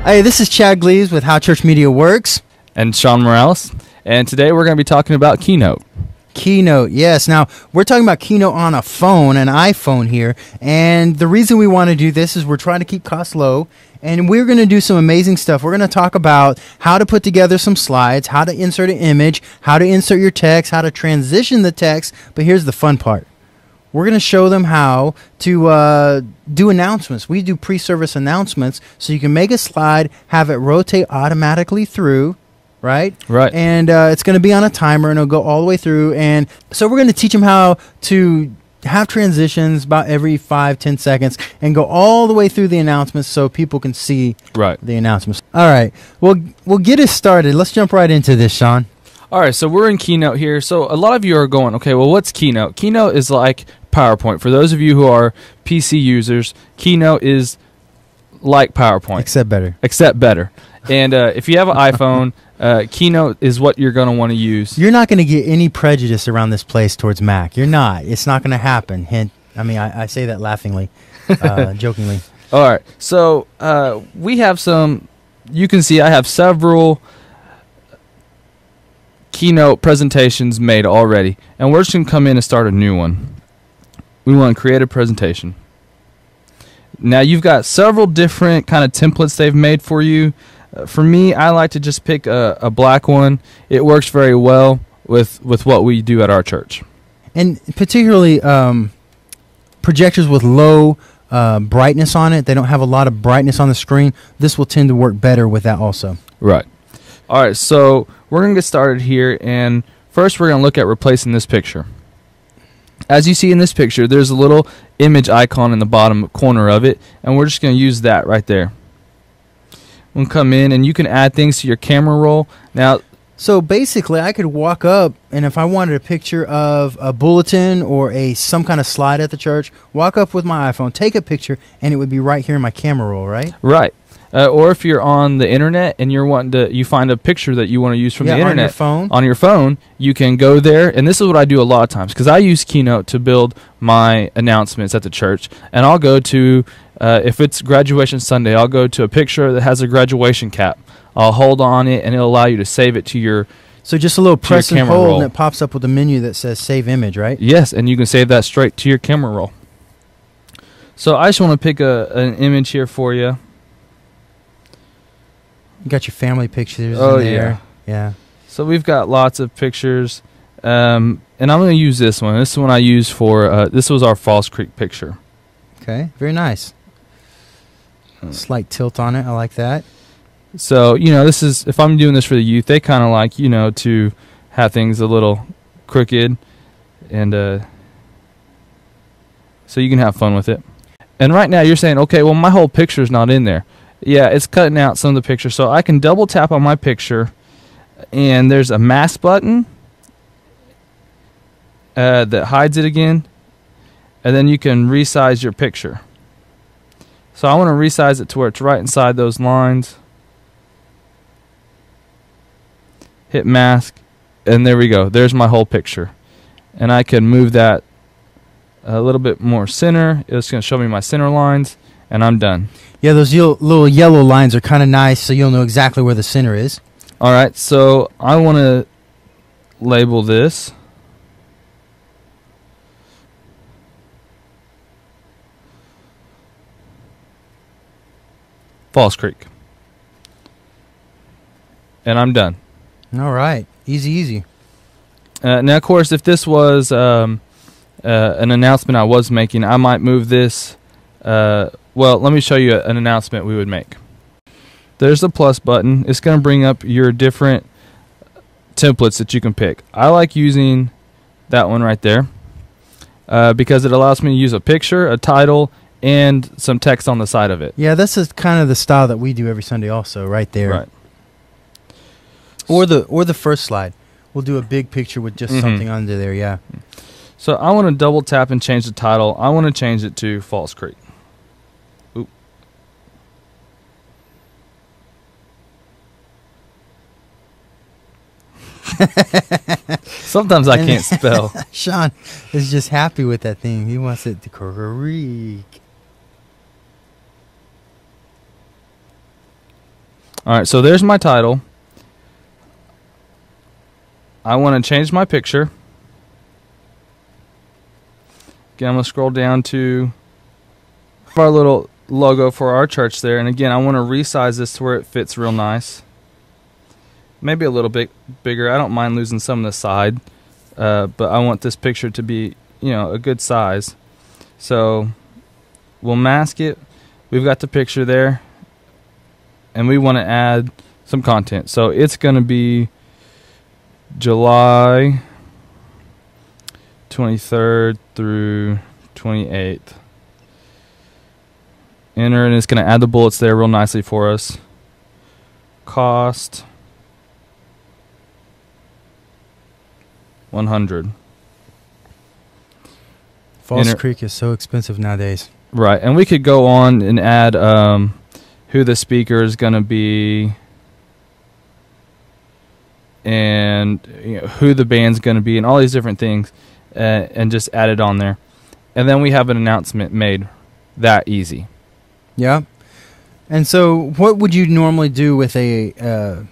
Hey, this is Chad Gleaves with How Church Media Works. And Sean Morales. And today we're going to be talking about Keynote. Keynote, yes. Now, we're talking about Keynote on a phone, an iPhone here. And the reason we want to do this is we're trying to keep costs low. And we're going to do some amazing stuff. We're going to talk about how to put together some slides, how to insert an image, how to insert your text, how to transition the text. But here's the fun part. We're going to show them how to do announcements. We do pre-service announcements, so you can make a slide, have it rotate automatically through, right? Right. And it's going to be on a timer, and it'll go all the way through. And so we're going to teach them how to have transitions about every 5-10 seconds and go all the way through the announcements so people can see the announcements. All right. We'll get it started. Let's jump right into this, Sean. All right, so we're in Keynote here. So a lot of you are going, okay, well, what's Keynote? Keynote is like PowerPoint. For those of you who are PC users, Keynote is like PowerPoint. Except better. Except better. And if you have an iPhone, Keynote is what you're going to want to use. You're not going to get any prejudice around this place towards Mac. You're not. It's not going to happen. Hint. I mean, I say that laughingly, jokingly. All right, so we have some, you can see I have several Keynote presentations made already, and we're just going to come in and start a new one. We want to create a presentation. Now you've got several different kind of templates they've made for you. For me, I like to just pick a black one. It works very well with what we do at our church. And particularly projectors with low brightness on it, they don't have a lot of brightness on the screen. This will tend to work better with that also. Right. All right, so we're going to get started here, and first we're going to look at replacing this picture. As you see in this picture, there's a little image icon in the bottom corner of it, and we're just going to use that right there. We'll come in, and you can add things to your camera roll. Now, so basically, I could walk up, and if I wanted a picture of a bulletin or some kind of slide at the church, walk up with my iPhone, take a picture, and it would be right here in my camera roll, right? Right. Or if you're on the internet and you find a picture that you want to use from the internet on your phone, you can go there. And this is what I do a lot of times, because I use Keynote to build my announcements at the church. And I'll go to, if it's graduation Sunday, I'll go to a picture that has a graduation cap. I'll hold on it, and it'll allow you to save it to your So just a little press and hold, and it pops up with a menu that says Save Image, right? Yes, and you can save that straight to your camera roll. So I just want to pick an image here for you. You got your family pictures in there. Yeah. So we've got lots of pictures, and I'm going to use this one. This is one I use for, this was our Falls Creek picture. Okay, very nice. Slight tilt on it. I like that. So, this is, if I'm doing this for the youth, they kind of like, to have things a little crooked, and so you can have fun with it. And right now you're saying, okay, well, my whole picture's not in there. Yeah, it's cutting out some of the picture. So I can double tap on my picture, and there's a mask button that hides it again, and then you can resize your picture. So I want to resize it to where it's right inside those lines. Hit mask, and there we go. There's my whole picture. And I can move that a little bit more center. It's going to show me my center lines, and I'm done. Yeah, those little yellow lines are kind of nice, so you'll know exactly where the center is. All right, so I want to label this Falls Creek. And I'm done. All right, easy. Now, of course, if this was an announcement I was making, I might move this. Well, let me show you an announcement we would make. There's the plus button. It's going to bring up your different templates that you can pick. I like using that one right there because it allows me to use a picture, a title, and some text on the side of it. Yeah, this is kind of the style that we do every Sunday also, right there. Right. Or the first slide. We'll do a big picture with just something under there, yeah. So I want to double tap and change the title. I want to change it to Falls Creek. Oop. Sometimes I can't spell. Sean is just happy with that thing. He wants it to creak. All right, so there's my title. I want to change my picture. Again, I'm going to scroll down to our little logo for our church there. And again, I want to resize this to where it fits real nice. Maybe a little bit bigger. I don't mind losing some of the side. But I want this picture to be, a good size. So we'll mask it. We've got the picture there. And we want to add some content. So it's going to be July 23rd through 28th. Enter, and it's going to add the bullets there real nicely for us. Cost $100. Falls Creek is so expensive nowadays. Right, and we could go on and add who the speaker is going to be, and who the band's going to be, and all these different things, and just add it on there. And then we have an announcement made that easy. Yeah. And so what would you normally do with a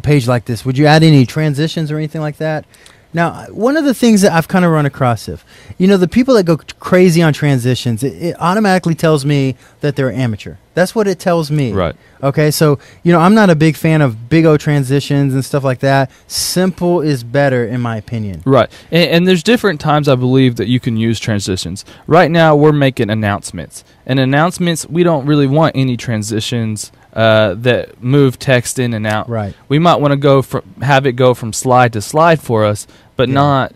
page like this? Would you add any transitions or anything like that? Now, one of the things that I've kind of run across the people that go crazy on transitions, it automatically tells me that they're amateur. That's what it tells me. Right. Okay, so, I'm not a big fan of big O transitions and stuff like that. Simple is better, in my opinion. Right. And there's different times, I believe, that you can use transitions. Right now, we're making announcements. And announcements, we don't really want any transitions that move text in and out. Right. We might want to have it go from slide to slide for us, but not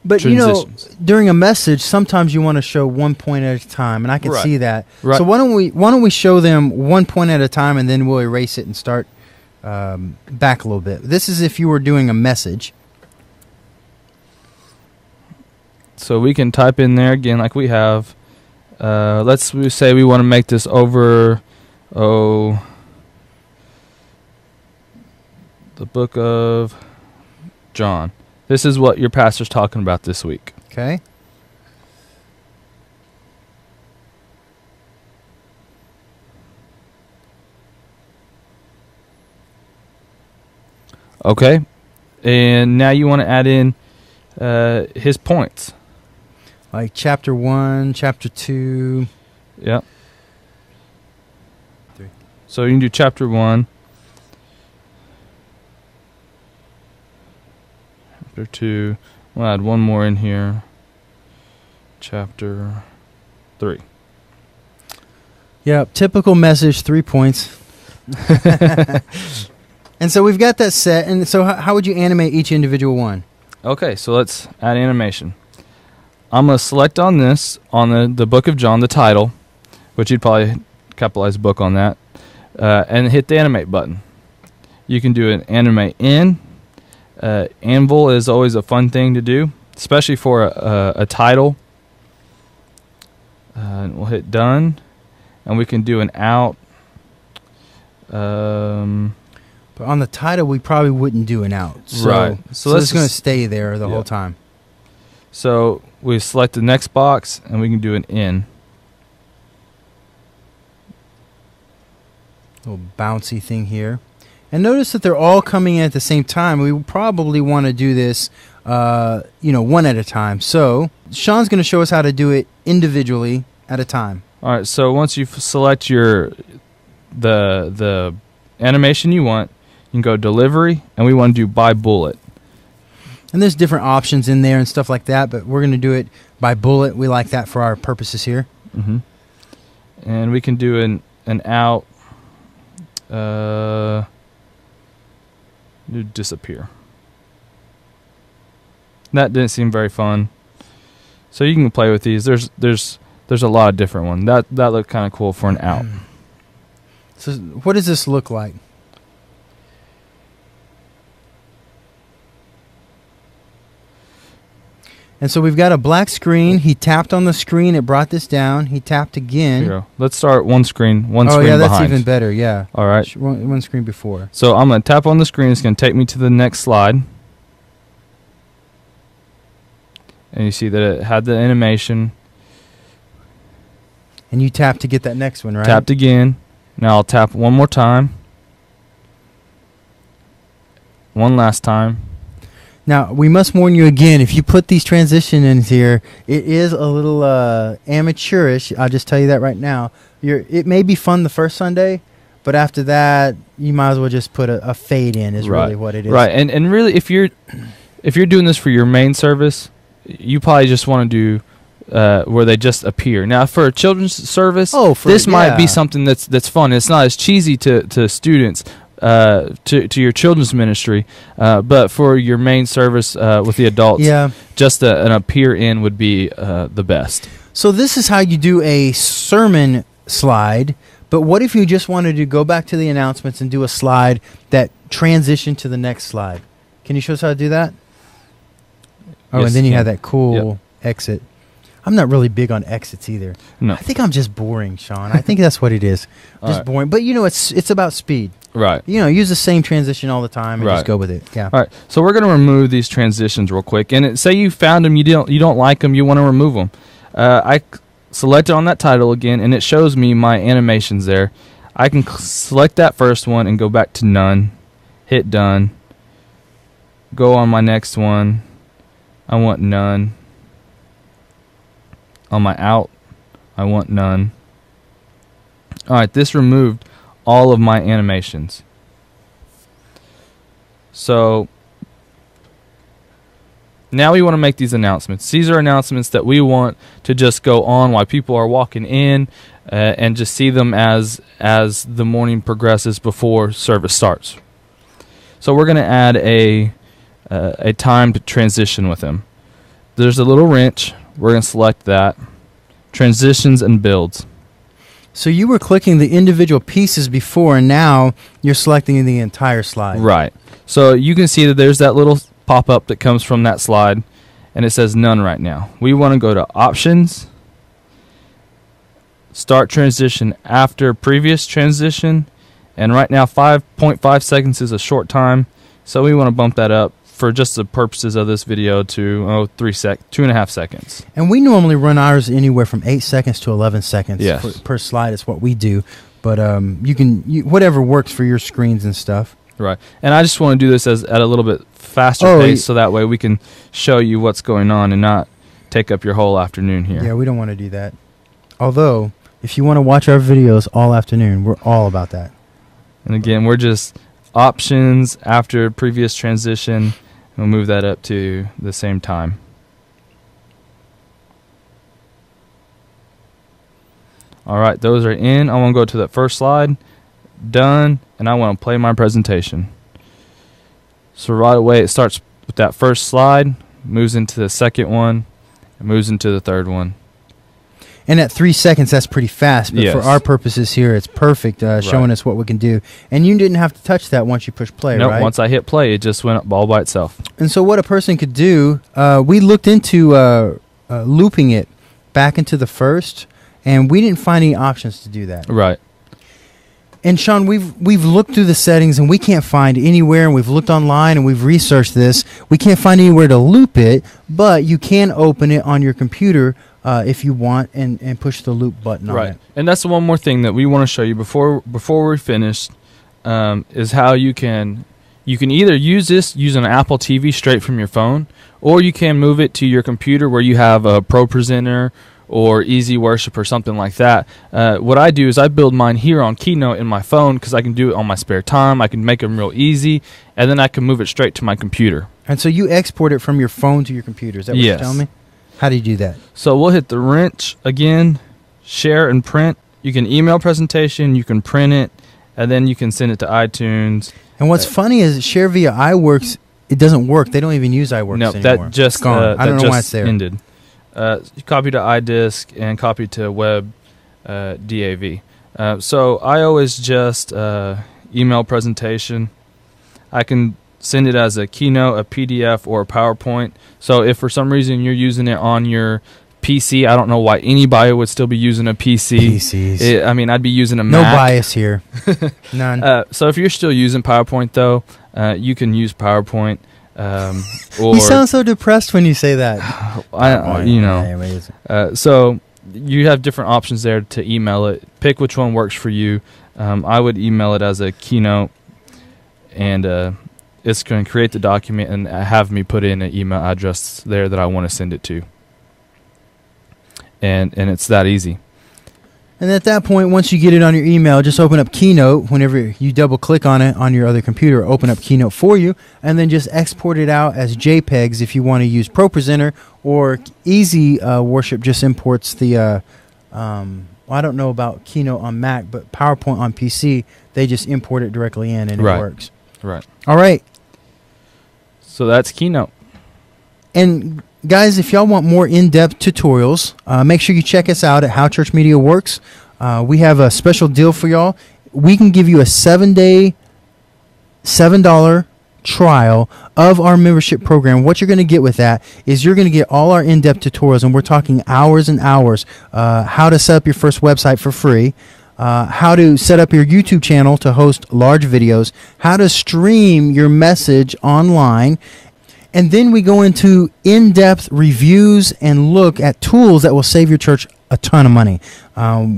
transitions. During a message, sometimes you want to show one point at a time, and I can see that. Right. So why don't we show them one point at a time, and then we'll erase it and start back a little bit. This is if you were doing a message. So we can type in there again like we have. Let's say we want to make this over the book of John. This is what your pastor's talking about this week. Okay. Okay. And now you want to add in his points. Like chapter 1, chapter 2. Yep. 3. So you can do chapter 1. Chapter 2. We'll add one more in here. Chapter 3. Yep, typical message, 3 points. And so we've got that set. And so how would you animate each individual one? Okay, so let's add animation. I'm going to select on this, on the book of John, the title, which you'd probably capitalize book on that, and hit the animate button. You can do an animate in. Anvil is always a fun thing to do, especially for a title. And we'll hit done, and we can do an out. But on the title, we probably wouldn't do an out. So, right. So it's going to stay there the whole time. So we select the next box, and we can do an in. Little bouncy thing here. And notice that they're all coming in at the same time. We probably want to do this, one at a time. So Sean's going to show us how to do it individually at a time. All right. So once you select the animation you want, you can go delivery, and we want to do by bullet. And there's different options in there and stuff like that, but we're going to do it by bullet. We like that for our purposes here. Mm-hmm. And we can do an out. Disappear. That didn't seem very fun. So you can play with these. There's a lot of different ones. That looked kind of cool for an out. So what does this look like? And so we've got a black screen. He tapped on the screen. It brought this down. He tapped again. Here we go. Let's start one screen screen behind. Oh, yeah, that's even better, yeah. All right. One screen before. So I'm going to tap on the screen. It's going to take me to the next slide. And you see that it had the animation. And you tap to get that next one, right? Tapped again. Now I'll tap one more time. one last time. Now, we must warn you again, if you put these transitions in here, it is a little amateurish. I'll just tell you that right now. It may be fun the first Sunday, but after that, you might as well just put a fade in is really what it is. Right, and really, if you're doing this for your main service, you probably just want to do where they just appear. Now, for a children's service, this might be something that's fun. It's not as cheesy to students, to your children's ministry, but for your main service with the adults, just an appear in would be the best. So this is how you do a sermon slide, but what if you just wanted to go back to the announcements and do a slide that transitioned to the next slide? Can you show us how to do that? Oh, yes, and then you have that cool exit. I'm not really big on exits either. No. I think I'm just boring, Sean. I think that's what it is. Just boring. But, it's about speed. Right. Use the same transition all the time and just go with it. Yeah. All right. So we're going to remove these transitions real quick. And say you found them, you don't like them, you want to remove them. I select it on that title again, and it shows me my animations there. I can select that first one and go back to none. Hit done. Go on my next one. I want none. On my out, I want none. All right, this removed all of my animations. So now we want to make these announcements. These are announcements that we want to just go on while people are walking in and just see them as the morning progresses before service starts. So we're going to add a timed transition with them. There's a little wrench. We're going to select that. Transitions and builds. So you were clicking the individual pieces before, and now you're selecting the entire slide. Right. So you can see that there's that little pop-up that comes from that slide, and it says none right now. We want to go to Options, Start Transition After Previous Transition, and right now 5.5 seconds is a short time, so we want to bump that up for just the purposes of this video to 2.5 seconds. And we normally run ours anywhere from 8 seconds to 11 seconds per slide. Is what we do. But you can whatever works for your screens and stuff. Right. And I just want to do this at a little bit faster pace, so that way we can show you what's going on and not take up your whole afternoon here. Yeah, we don't want to do that. Although, if you want to watch our videos all afternoon, we're all about that. And again, we're just Options after previous transition. We'll move that up to the same time. All right, those are in. I want to go to that first slide. Done. And I want to play my presentation. So right away, it starts with that first slide, moves into the second one, and moves into the third one. And at 3 seconds, that's pretty fast. But for our purposes here, it's perfect, showing us what we can do. And you didn't have to touch that once you push play, right? No, once I hit play, it just went up all by itself. And so what a person could do, we looked into looping it back into the first, and we didn't find any options to do that. Right. And Sean, we've looked through the settings, and we can't find anywhere, and we've looked online, and we've researched this. We can't find anywhere to loop it, but you can open it on your computer if you want, and push the loop button on it. And that's the one more thing that we want to show you before we're finished, is how you can either use an Apple TV straight from your phone, or you can move it to your computer where you have a Pro Presenter or Easy Worship or something like that. What I do is I build mine here on Keynote in my phone because I can do it on my spare time. I can make them real easy, and then I can move it straight to my computer. And so you export it from your phone to your computer. Is that what you're telling me? How do you do that? So we'll hit the wrench again, share and print. You can email presentation, you can print it, and then you can send it to iTunes. And what's funny is share via iWorks, it doesn't work. They don't even use iWorks anymore. That just gone. I don't know why it's there. Ended. Copy to iDisk and copy to web DAV. So I always just email presentation. I can send it as a Keynote, a PDF, or a PowerPoint. So if for some reason you're using it on your PC, I don't know why anybody would still be using a PC. PCs. I'd be using a Mac. Mac. No bias here. None. So if you're still using PowerPoint, though, you can use PowerPoint. You sound so depressed when you say that. So you have different options there to email it. Pick which one works for you. I would email it as a Keynote, and it's going to create the document and have me put in an email address there that I want to send it to. And it's that easy. And at that point, once you get it on your email, just open up Keynote. Whenever you double click on it on your other computer, open up Keynote for you, and then just export it out as JPEGs if you want to use ProPresenter, or Easy Worship just imports the, I don't know about Keynote on Mac, but PowerPoint on PC, they just import it directly in and it works. Right. All right. So that's Keynote. And guys, if y'all want more in-depth tutorials, make sure you check us out at How Church Media Works. We have a special deal for y'all. We can give you a 7-day, $7 trial of our membership program. What you're going to get with that is you're going to get all our in-depth tutorials, and we're talking hours and hours. How to set up your first website for free. How to set up your YouTube channel to host large videos. How to stream your message online. And then we go into in-depth reviews and look at tools that will save your church a ton of money.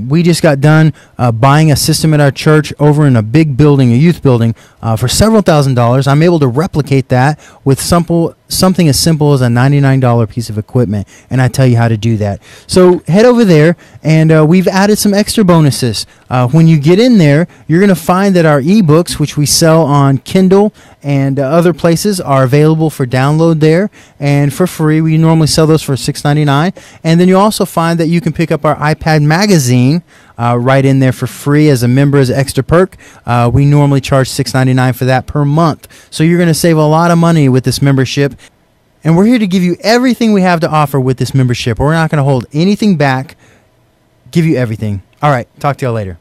We just got done buying a system at our church over in a big building, a youth building, for several $1,000s. I'm able to replicate that with something as simple as a $99 piece of equipment, and I tell you how to do that. So head over there, and we've added some extra bonuses. When you get in there, you're going to find that our ebooks, which we sell on Kindle and other places, are available for download there and for free. We normally sell those for $6.99, and then you also find that you can pick up our iPad magazine right in there for free as a member, as an extra perk. We normally charge $6.99 for that per month. So you're going to save a lot of money with this membership. And we're here to give you everything we have to offer with this membership. We're not going to hold anything back. Give you everything. All right. Talk to y'all later.